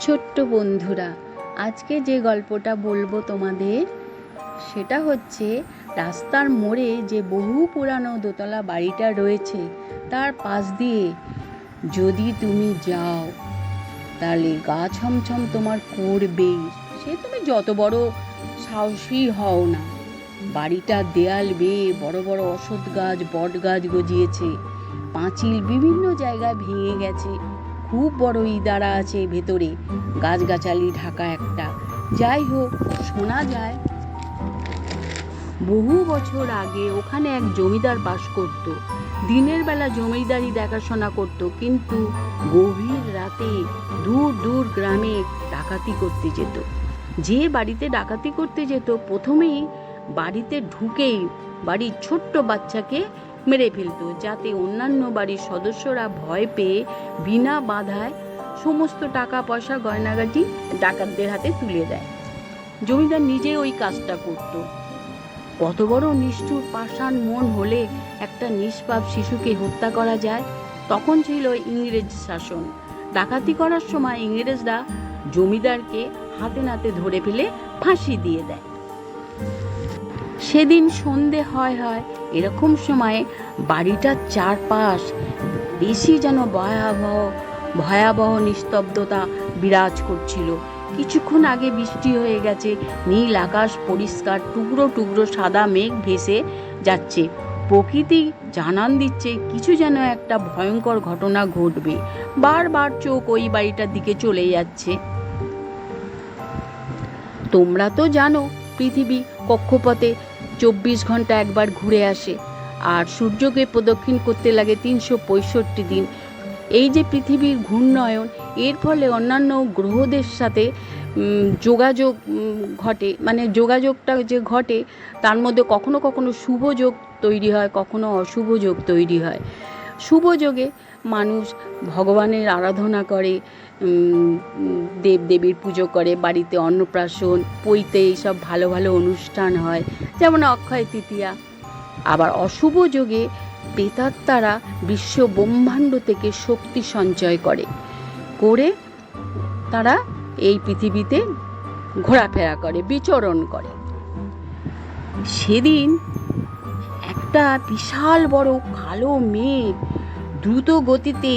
ছোট্ট বন্ধুরা, আজকে যে গল্পটা বলবো তোমাদের সেটা হচ্ছে রাস্তার মোড়ে যে বহু পুরানো দোতলা বাড়িটা রয়েছে তার পাশ দিয়ে যদি তুমি যাও তাহলে গা ছমছম তোমার করবেই। সে তুমি যত বড় সাহসী হও না। বাড়িটার দেয়াল বেয়ে বড় বড় অশ্বত্থ গাছ, বট গাছ গজিয়েছে, পাঁচিল বিভিন্ন জায়গায় ভেঙে গেছে, খুব বড় ইদারা আছে ভেতরে, গাছগাছালি ঢাকা একটা। যাই হোক, শোনা যায় বহু বছর আগে ওখানে এক জমিদার বাস করত। দিনের বেলা জমিদারি দেখাশোনা করত, কিন্তু গভীর রাতে দূর দূর গ্রামে ডাকাতি করতে যেত। যে বাড়িতে ডাকাতি করতে যেত প্রথমেই বাড়িতে ঢুকেই বাড়ির ছোট্ট বাচ্চাকে মেরে ফেলত, যাতে অন্যান্য বাড়ির সদস্যরা ভয় পেয়ে বিনা বাধায় সমস্ত টাকা পয়সা গয়নাগাটি ডাকাতদের হাতে তুলে দেয়। জমিদার নিজে ওই কাজটা করত। কত বড় নিষ্ঠুর পাষাণ মন হলে একটা নিষ্পাপ শিশুকে হত্যা করা যায়। তখন ছিল ইংরেজ শাসন। ডাকাতি করার সময় ইংরেজরা জমিদারকে হাতে নাতে ধরে ফেলে ফাঁসি দিয়ে দেয়। সেদিন সন্ধে হয় এরকম সময়ে বাড়িটার চারপাশ বেশি যেন ভয়াবহ নিস্তব্ধতা বিরাজ করছিল। কিছুক্ষণ আগে বৃষ্টি হয়ে গেছে, নীল আকাশ পরিষ্কার, টুকরো টুকরো সাদা মেঘ ভেসে যাচ্ছে। প্রকৃতি জানান দিচ্ছে কিছু যেন একটা ভয়ঙ্কর ঘটনা ঘটবে। বারবার চোখ ওই বাড়িটার দিকে চলে যাচ্ছে। তোমরা তো জানো পৃথিবী কক্ষপথে 24 ঘন্টা একবার ঘুরে আসে, আর সূর্যকে প্রদক্ষিণ করতে লাগে 365 দিন। এই যে পৃথিবীর ঘূর্ণয়ন, এর ফলে অন্যান্য গ্রহদের সাথে যোগাযোগ ঘটে, মানে যোগাযোগটা যে ঘটে তার মধ্যে কখনো কখনো শুভ যোগ তৈরি হয়, কখনো অশুভ যোগ তৈরি হয়। শুভ যোগে মানুষ ভগবানের আরাধনা করে, দেবদেবীর পুজো করে, বাড়িতে অন্নপ্রাশন, পৈতে এইসব ভালো ভালো অনুষ্ঠান হয়, যেমন অক্ষয় তৃতীয়া। আবার অশুভ যোগে প্রেতাত্মারা বিশ্ব ব্রহ্মাণ্ড থেকে শক্তি সঞ্চয় করে তারা এই পৃথিবীতে ঘোরাফেরা করে, বিচরণ করে। সেদিন একটা বিশাল বড় কালো মেঘ দ্রুত গতিতে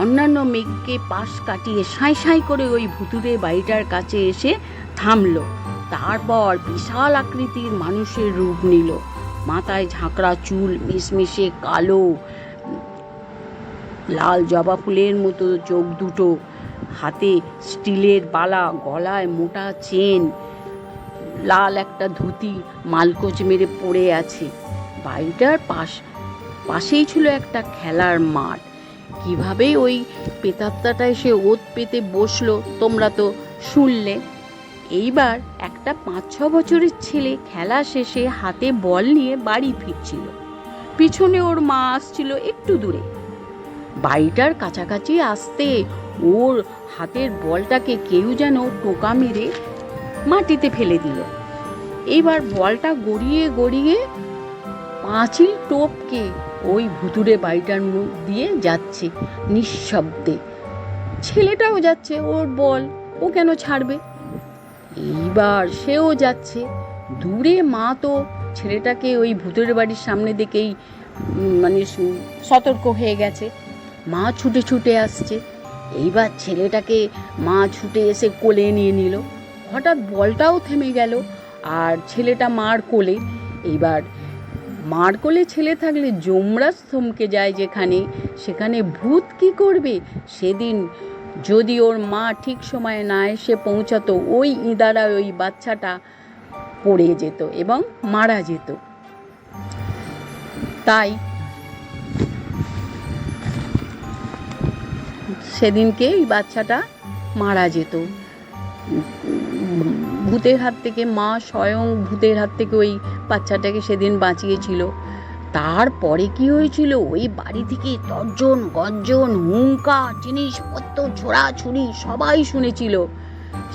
অন্যান্য মেঘকে পাশ কাটিয়ে সাঁই সাঁই করে ওই ভুতুড়ে বাড়িটার কাছে এসে থামলো। তারপর বিশাল আকৃতির মানুষের রূপ নিল। মাথায় ঝাঁকড়া চুল, মিশমিশে কালো, লাল জবা ফুলের মতো চোখ দুটো, হাতে স্টিলের বালা, গলায় মোটা চেন, লাল একটা ধুতি মালকোচ মেরে পড়ে আছে। বাড়িটার পাশেই ছিল একটা খেলার মাঠ। কিভাবে ওই প্রেতাত্মাটা এসে ওত পেতে বসলো তোমরা তো শুনলে। এইবার একটা 5-6 বছরের ছেলে খেলা শেষে হাতে বল নিয়ে বাড়ি ফিরছিল। পিছনে ওর মা আসছিল একটু দূরে। বাড়িটার কাছাকাছি আসতে ওর হাতের বলটাকে কেউ যেন টোকা মেরে মাটিতে ফেলে দিল। এইবার বলটা গড়িয়ে গড়িয়ে পাঁচিল টপকে ওই ভুতুড়ে বাড়িটার মুখ দিয়ে যাচ্ছে নিঃশব্দে। ছেলেটাও যাচ্ছে, ওর বল ও কেন ছাড়বে। এইবার সেও যাচ্ছে। দূরে মা তো ছেলেটাকে ওই ভূতের বাড়ির সামনে দেখেই মানে সতর্ক হয়ে গেছে। মা ছুটে ছুটে আসছে। এইবার ছেলেটাকে মা ছুটে এসে কোলে নিয়ে নিল। হঠাৎ বলটাও থেমে গেল আর ছেলেটা মার কোলে। এইবার মার কোলে ছেলে থাকলে যমরাজ থমকে যায় যেখানে, সেখানে ভূত কি করবে। সেদিন যদি ওর মা ঠিক সময়ে না এসে পৌঁছাতো, ওই ইঁদারায় ওই বাচ্চাটা পড়ে যেত এবং মারা যেত। তাই সেদিনকে ওই বাচ্চাটা মারা যেত ভূতের হাত থেকে। মা স্বয়ং ভূতের হাত থেকে ওই বাচ্চাটাকে সেদিন বাঁচিয়েছিল। তারপরে কি হয়েছিল, ওই বাড়ি থেকে তর্জন গর্জন, হুঙ্কার, জিনিসপত্র ছোড়াছুড়ি সবাই শুনেছিল।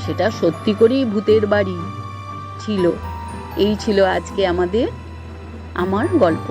সেটা সত্যি করেই ভূতের বাড়ি ছিল। এই ছিল আজকে আমার গল্প।